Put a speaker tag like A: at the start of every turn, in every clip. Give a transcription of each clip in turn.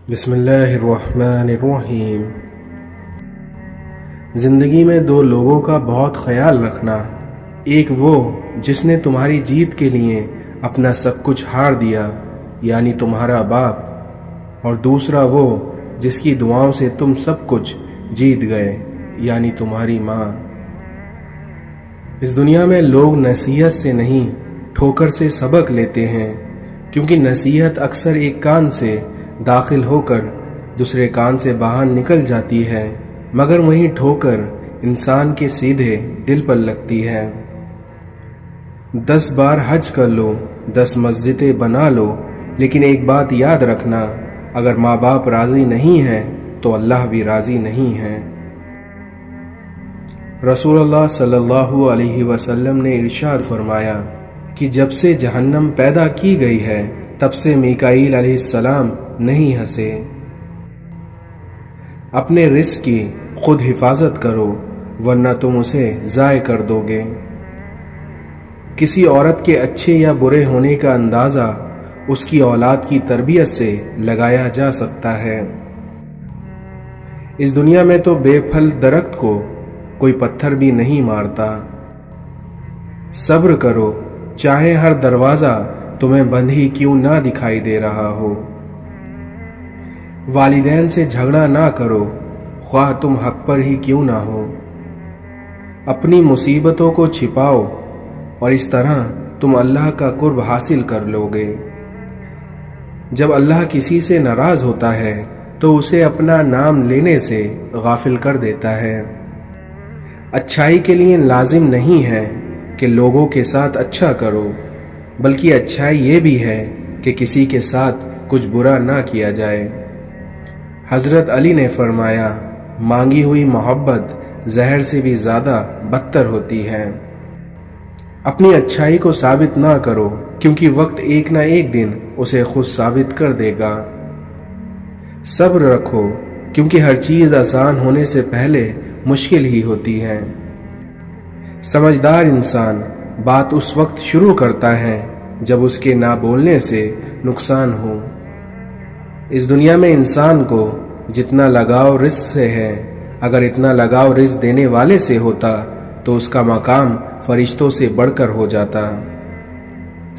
A: بسم اللہ الرحمن الرحیم۔ زندگی میں دو لوگوں کا بہت خیال رکھنا، ایک وہ جس نے تمہاری جیت کے لیے اپنا سب کچھ ہار دیا یعنی تمہارا باپ، اور دوسرا وہ جس کی دعاؤں سے تم سب کچھ جیت گئے یعنی تمہاری ماں۔ اس دنیا میں لوگ نصیحت سے نہیں ٹھوکر سے سبق لیتے ہیں، کیونکہ نصیحت اکثر ایک کان سے داخل ہو کر دوسرے کان سے باہر نکل جاتی ہے، مگر وہیں ٹھوکر انسان کے سیدھے دل پر لگتی ہے۔ 10 بار حج کر لو، 10 مسجدیں بنا لو، لیکن ایک بات یاد رکھنا، اگر ماں باپ راضی نہیں ہیں تو اللہ بھی راضی نہیں ہے۔ رسول اللہ صلی اللہ علیہ وسلم نے ارشاد فرمایا کہ جب سے جہنم پیدا کی گئی ہے تب سے میکائیل علیہ السلام نہیں ہنسے۔ اپنے رزق کی خود حفاظت کرو ورنہ تم اسے ضائع کر دو گے۔ کسی عورت کے اچھے یا برے ہونے کا اندازہ اس کی اولاد کی تربیت سے لگایا جا سکتا ہے۔ اس دنیا میں تو بے پھل درخت کو کوئی پتھر بھی نہیں مارتا۔ صبر کرو، چاہے ہر دروازہ تمہیں بند ہی کیوں نہ دکھائی دے رہا ہو۔ والدین سے جھگڑا نہ کرو، خواہ تم حق پر ہی کیوں نہ ہو۔ اپنی مصیبتوں کو چھپاؤ اور اس طرح تم اللہ کا قرب حاصل کر لو گے۔ جب اللہ کسی سے ناراض ہوتا ہے تو اسے اپنا نام لینے سے غافل کر دیتا ہے۔ اچھائی کے لیے لازم نہیں ہے کہ لوگوں کے ساتھ اچھا کرو، بلکہ اچھائی یہ بھی ہے کہ کسی کے ساتھ کچھ برا نہ کیا جائے۔ حضرت علی نے فرمایا، مانگی ہوئی محبت زہر سے بھی زیادہ بدتر ہوتی ہے۔ اپنی اچھائی کو ثابت نہ کرو، کیونکہ وقت ایک نہ ایک دن اسے خود ثابت کر دے گا۔ صبر رکھو، کیونکہ ہر چیز آسان ہونے سے پہلے مشکل ہی ہوتی ہے۔ سمجھدار انسان بات اس وقت شروع کرتا ہے جب اس کے نہ بولنے سے نقصان ہو۔ اس دنیا میں انسان کو جتنا لگاؤ رزق سے ہے، اگر اتنا لگاؤ رزق دینے والے سے ہوتا تو اس کا مقام فرشتوں سے بڑھ کر ہو جاتا۔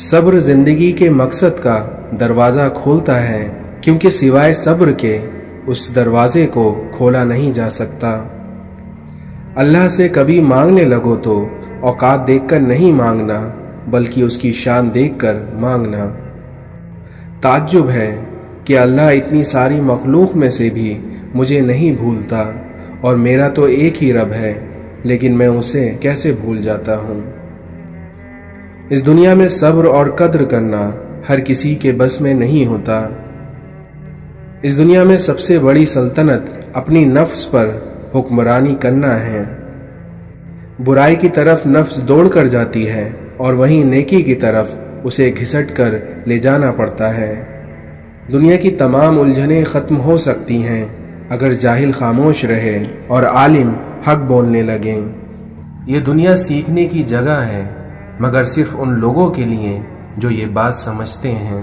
A: صبر زندگی کے مقصد کا دروازہ کھولتا ہے، کیونکہ سوائے صبر کے اس دروازے کو کھولا نہیں جا سکتا۔ اللہ سے کبھی مانگنے لگو تو اوقات دیکھ کر نہیں مانگنا، بلکہ اس کی شان دیکھ کر مانگنا۔ تعجب ہے کہ اللہ اتنی ساری مخلوق میں سے بھی مجھے نہیں بھولتا، اور میرا تو ایک ہی رب ہے، لیکن میں اسے کیسے بھول جاتا ہوں۔ اس دنیا میں صبر اور قدر کرنا ہر کسی کے بس میں نہیں ہوتا۔ اس دنیا میں سب سے بڑی سلطنت اپنی نفس پر حکمرانی کرنا ہے۔ برائی کی طرف نفس دوڑ کر جاتی ہے اور وہیں نیکی کی طرف اسے گھسٹ کر لے جانا پڑتا ہے۔ دنیا کی تمام الجھنیں ختم ہو سکتی ہیں اگر جاہل خاموش رہے اور عالم حق بولنے لگیں۔ یہ دنیا سیکھنے کی جگہ ہے، مگر صرف ان لوگوں کے لیے جو یہ بات سمجھتے ہیں۔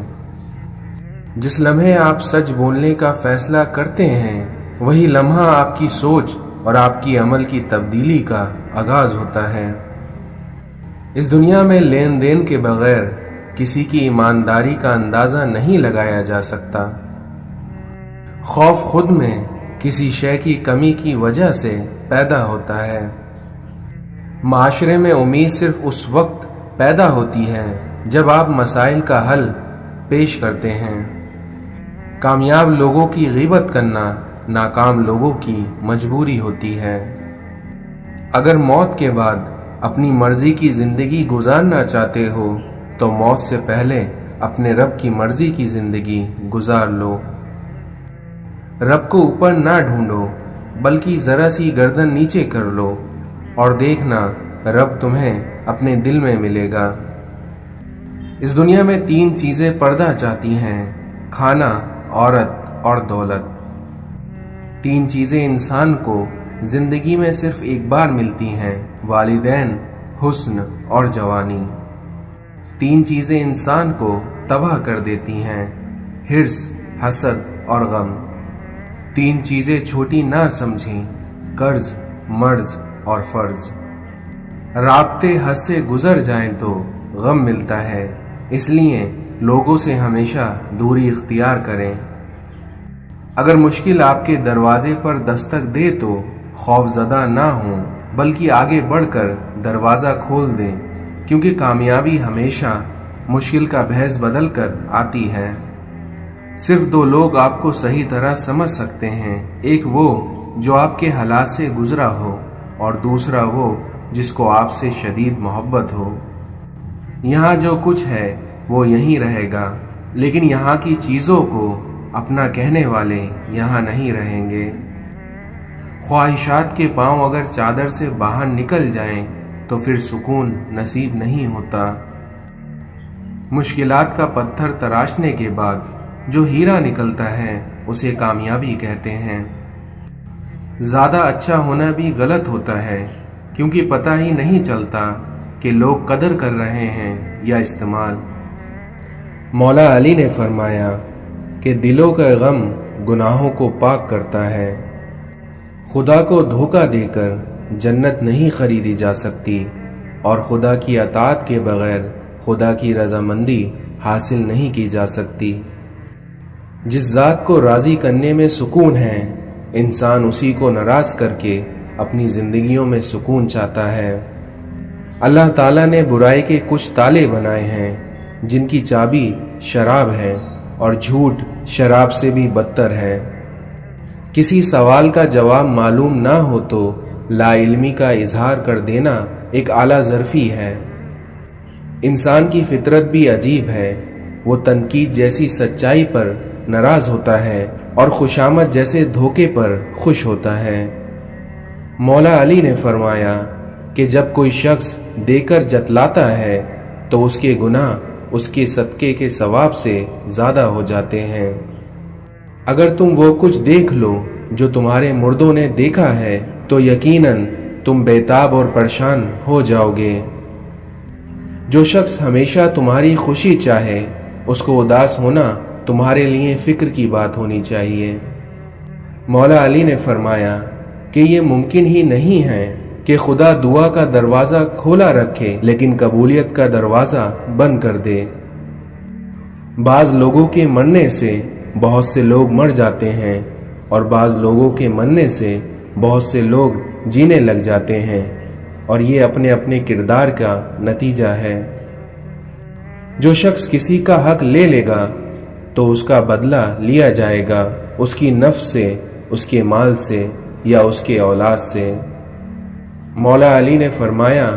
A: جس لمحے آپ سچ بولنے کا فیصلہ کرتے ہیں، وہی لمحہ آپ کی سوچ اور آپ کی عمل کی تبدیلی کا آغاز ہوتا ہے۔ اس دنیا میں لین دین کے بغیر کسی کی ایمانداری کا اندازہ نہیں لگایا جا سکتا۔ خوف خود میں کسی شے کی کمی کی وجہ سے پیدا ہوتا ہے۔ معاشرے میں امید صرف اس وقت پیدا ہوتی ہے جب آپ مسائل کا حل پیش کرتے ہیں۔ کامیاب لوگوں کی غیبت کرنا ناکام لوگوں کی مجبوری ہوتی ہے۔ اگر موت کے بعد اپنی مرضی کی زندگی گزارنا چاہتے ہو تو موت سے پہلے اپنے رب کی مرضی کی زندگی گزار لو۔ رب کو اوپر نہ ڈھونڈو، بلکہ ذرا سی گردن نیچے کر لو اور دیکھنا رب تمہیں اپنے دل میں ملے گا۔ اس دنیا میں 3 چیزیں پردہ چاہتی ہیں: کھانا، عورت اور دولت۔ 3 چیزیں انسان کو زندگی میں صرف ایک بار ملتی ہیں: والدین، حسن اور جوانی۔ 3 چیزیں انسان کو تباہ کر دیتی ہیں: حرص، حسد اور غم۔ 3 چیزیں چھوٹی نہ سمجھیں، قرض، مرض اور فرض۔ رابطے حد سے گزر جائیں تو غم ملتا ہے، اس لیے لوگوں سے ہمیشہ دوری اختیار کریں۔ اگر مشکل آپ کے دروازے پر دستک دے تو خوف زدہ نہ ہوں، بلکہ آگے بڑھ کر دروازہ کھول دیں، کیونکہ کامیابی ہمیشہ مشکل کا بھیس بدل کر آتی ہے۔ صرف 2 لوگ آپ کو صحیح طرح سمجھ سکتے ہیں، ایک وہ جو آپ کے حالات سے گزرا ہو، اور دوسرا وہ جس کو آپ سے شدید محبت ہو۔ یہاں جو کچھ ہے وہ یہیں رہے گا، لیکن یہاں کی چیزوں کو اپنا کہنے والے یہاں نہیں رہیں گے۔ خواہشات کے پاؤں اگر چادر سے باہر نکل جائیں تو پھر سکون نصیب نہیں ہوتا۔ مشکلات کا پتھر تراشنے کے بعد جو ہیرا نکلتا ہے اسے کامیابی کہتے ہیں۔ زیادہ اچھا ہونا بھی غلط ہوتا ہے، کیونکہ پتہ ہی نہیں چلتا کہ لوگ قدر کر رہے ہیں یا استعمال۔ مولا علی نے فرمایا کہ دلوں کا غم گناہوں کو پاک کرتا ہے۔ خدا کو دھوکہ دے کر جنت نہیں خریدی جا سکتی، اور خدا کی اطاعت کے بغیر خدا کی رضامندی حاصل نہیں کی جا سکتی۔ جس ذات کو راضی کرنے میں سکون ہے، انسان اسی کو ناراض کر کے اپنی زندگیوں میں سکون چاہتا ہے۔ اللہ تعالیٰ نے برائی کے کچھ تالے بنائے ہیں جن کی چابی شراب ہے، اور جھوٹ شراب سے بھی بدتر ہے۔ کسی سوال کا جواب معلوم نہ ہو تو لا علمی کا اظہار کر دینا ایک اعلیٰ ظرفی ہے۔ انسان کی فطرت بھی عجیب ہے، وہ تنقید جیسی سچائی پر ناراض ہوتا ہے اور خوشامد جیسے دھوکے پر خوش ہوتا ہے۔ مولا علی نے فرمایا کہ جب کوئی شخص دے کر جتلاتا ہے تو اس کے گناہ اس کے صدقے کے ثواب سے زیادہ ہو جاتے ہیں۔ اگر تم وہ کچھ دیکھ لو جو تمہارے مردوں نے دیکھا ہے تو یقیناً تم بےتاب اور پریشان ہو جاؤ گے۔ جو شخص ہمیشہ تمہاری خوشی چاہے، اس کو اداس ہونا تمہارے لیے فکر کی بات ہونی چاہیے۔ مولا علی نے فرمایا کہ یہ ممکن ہی نہیں ہے کہ خدا دعا کا دروازہ کھولا رکھے لیکن قبولیت کا دروازہ بند کر دے۔ بعض لوگوں کے مرنے سے بہت سے لوگ مر جاتے ہیں، اور بعض لوگوں کے مرنے سے بہت سے لوگ جینے لگ جاتے ہیں، اور یہ اپنے اپنے کردار کا نتیجہ ہے۔ جو شخص کسی کا حق لے لے گا تو اس کا بدلہ لیا جائے گا، اس کی نفس سے، اس کے مال سے یا اس کے اولاد سے۔ مولا علی نے فرمایا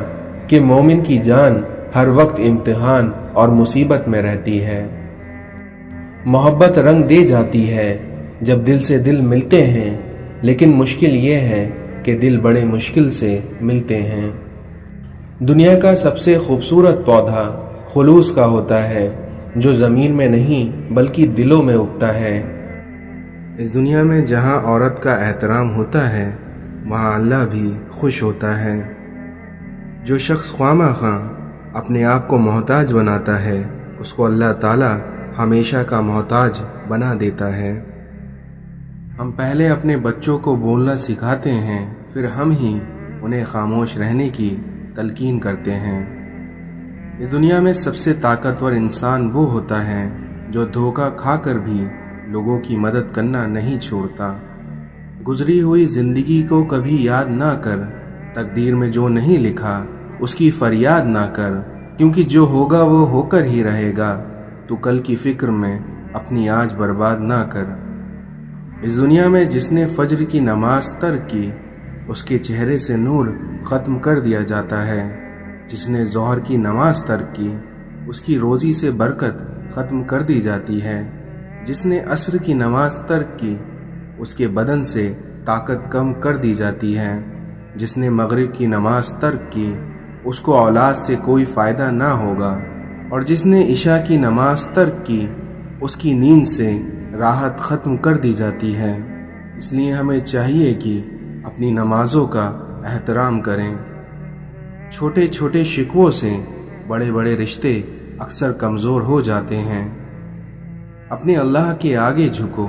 A: کہ مومن کی جان ہر وقت امتحان اور مصیبت میں رہتی ہے۔ محبت رنگ دے جاتی ہے جب دل سے دل ملتے ہیں، لیکن مشکل یہ ہے کہ دل بڑے مشکل سے ملتے ہیں۔ دنیا کا سب سے خوبصورت پودا خلوص کا ہوتا ہے، جو زمین میں نہیں بلکہ دلوں میں اگتا ہے۔ اس دنیا میں جہاں عورت کا احترام ہوتا ہے، وہاں اللہ بھی خوش ہوتا ہے۔ جو شخص خواہ مخواہ اپنے آپ کو محتاج بناتا ہے، اس کو اللہ تعالیٰ ہمیشہ کا محتاج بنا دیتا ہے۔ ہم پہلے اپنے بچوں کو بولنا سکھاتے ہیں، پھر ہم ہی انہیں خاموش رہنے کی تلقین کرتے ہیں۔ اس دنیا میں سب سے طاقتور انسان وہ ہوتا ہے جو دھوکہ کھا کر بھی لوگوں کی مدد کرنا نہیں چھوڑتا۔ گزری ہوئی زندگی کو کبھی یاد نہ کر، تقدیر میں جو نہیں لکھا اس کی فریاد نہ کر، کیونکہ جو ہوگا وہ ہو کر ہی رہے گا۔ تو کل کی فکر میں اپنی آج برباد نہ کر۔ اس دنیا میں جس نے فجر کی نماز ترک کی، اس کے چہرے سے نور ختم کر دیا جاتا ہے۔ جس نے ظہر کی نماز ترک کی، اس کی روزی سے برکت ختم کر دی جاتی ہے۔ جس نے عصر کی نماز ترک کی، اس کے بدن سے طاقت کم کر دی جاتی ہے۔ جس نے مغرب کی نماز ترک کی، اس کو اولاد سے کوئی فائدہ نہ ہوگا، اور جس نے عشاء کی نماز ترک کی، اس کی نیند سے راحت ختم کر دی جاتی ہے۔ اس لیے ہمیں چاہیے کہ اپنی نمازوں کا احترام کریں۔ چھوٹے چھوٹے شکووں سے بڑے بڑے رشتے اکثر کمزور ہو جاتے ہیں۔ اپنے اللہ کے آگے جھکو،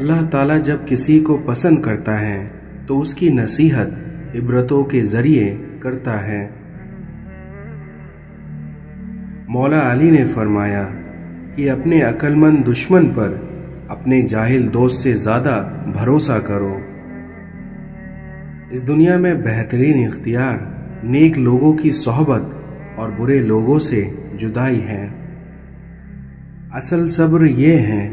A: اللہ تعالیٰ جب کسی کو پسند کرتا ہے تو اس کی نصیحت عبرتوں کے ذریعے کرتا ہے۔ مولا علی نے فرمایا کہ اپنے عقل مند دشمن پر اپنے جاہل دوست سے زیادہ بھروسہ کرو۔ اس دنیا میں بہترین اختیار نیک لوگوں کی صحبت اور برے لوگوں سے جدائی ہے۔ اصل صبر یہ ہے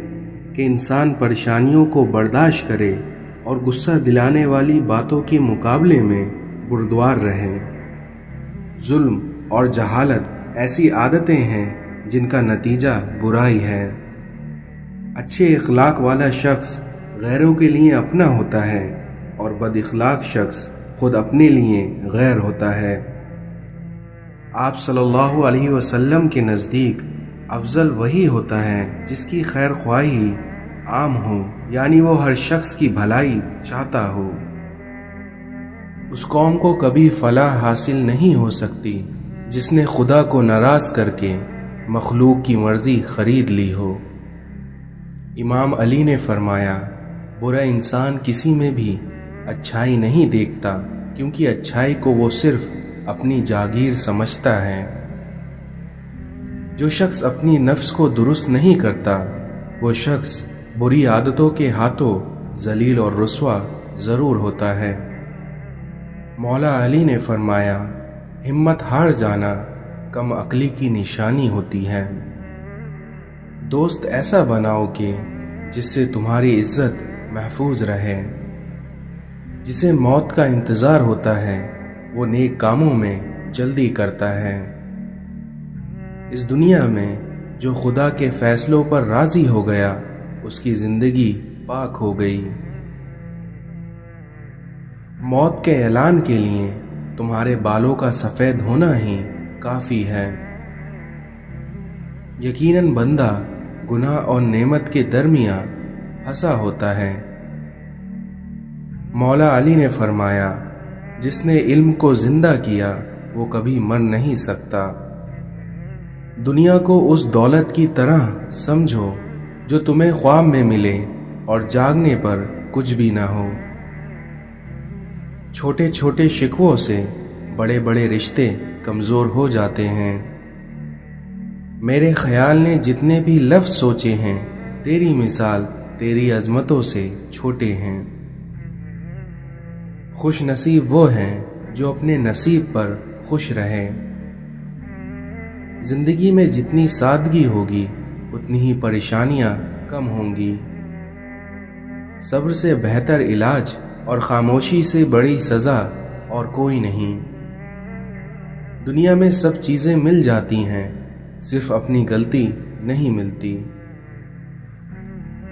A: کہ انسان پریشانیوں کو برداشت کرے اور غصہ دلانے والی باتوں کے مقابلے میں بردبار رہے۔ ظلم اور جہالت ایسی عادتیں ہیں جن کا نتیجہ برائی ہے۔ اچھے اخلاق والا شخص غیروں کے لیے اپنا ہوتا ہے اور بد اخلاق شخص خود اپنے لیے غیر ہوتا ہے۔ آپ صلی اللہ علیہ وسلم کے نزدیک افضل وہی ہوتا ہے جس کی خیر خواہی عام ہو، یعنی وہ ہر شخص کی بھلائی چاہتا ہو۔ اس قوم کو کبھی فلاح حاصل نہیں ہو سکتی جس نے خدا کو ناراض کر کے مخلوق کی مرضی خرید لی ہو۔ امام علی نے فرمایا، برا انسان کسی میں بھی اچھائی نہیں دیکھتا، کیونکہ اچھائی کو وہ صرف اپنی جاگیر سمجھتا ہے۔ جو شخص اپنی نفس کو درست نہیں کرتا، وہ شخص بری عادتوں کے ہاتھوں ذلیل اور رسوا ضرور ہوتا ہے۔ مولا علی نے فرمایا، ہمت ہار جانا کم عقلی کی نشانی ہوتی ہے۔ دوست ایسا بناؤ کہ جس سے تمہاری عزت محفوظ رہے۔ جسے موت کا انتظار ہوتا ہے وہ نیک کاموں میں جلدی کرتا ہے۔ اس دنیا میں جو خدا کے فیصلوں پر راضی ہو گیا اس کی زندگی پاک ہو گئی۔ موت کے اعلان کے لیے تمہارے بالوں کا سفید ہونا ہی کافی ہے۔ یقیناً بندہ گناہ اور نعمت کے درمیان پھنسا ہوتا ہے۔ مولا علی نے فرمایا، جس نے علم کو زندہ کیا وہ کبھی مر نہیں سکتا۔ دنیا کو اس دولت کی طرح سمجھو جو تمہیں خواب میں ملے اور جاگنے پر کچھ بھی نہ ہو۔ چھوٹے چھوٹے شکووں سے بڑے بڑے رشتے کمزور ہو جاتے ہیں۔ میرے خیال نے جتنے بھی لفظ سوچے ہیں، تیری مثال تیری عظمتوں سے چھوٹے ہیں۔ خوش نصیب وہ ہیں جو اپنے نصیب پر خوش رہے۔ زندگی میں جتنی سادگی ہوگی اتنی ہی پریشانیاں کم ہوں گی۔ صبر سے بہتر علاج اور خاموشی سے بڑی سزا اور کوئی نہیں۔ دنیا میں سب چیزیں مل جاتی ہیں، صرف اپنی غلطی نہیں ملتی۔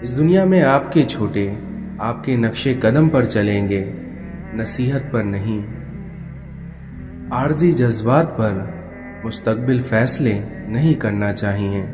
A: اس دنیا میں آپ کے چھوٹے آپ کے نقش قدم پر چلیں گے، نصیحت پر نہیں۔ عارضی جذبات پر مستقبل فیصلے نہیں کرنا چاہیے۔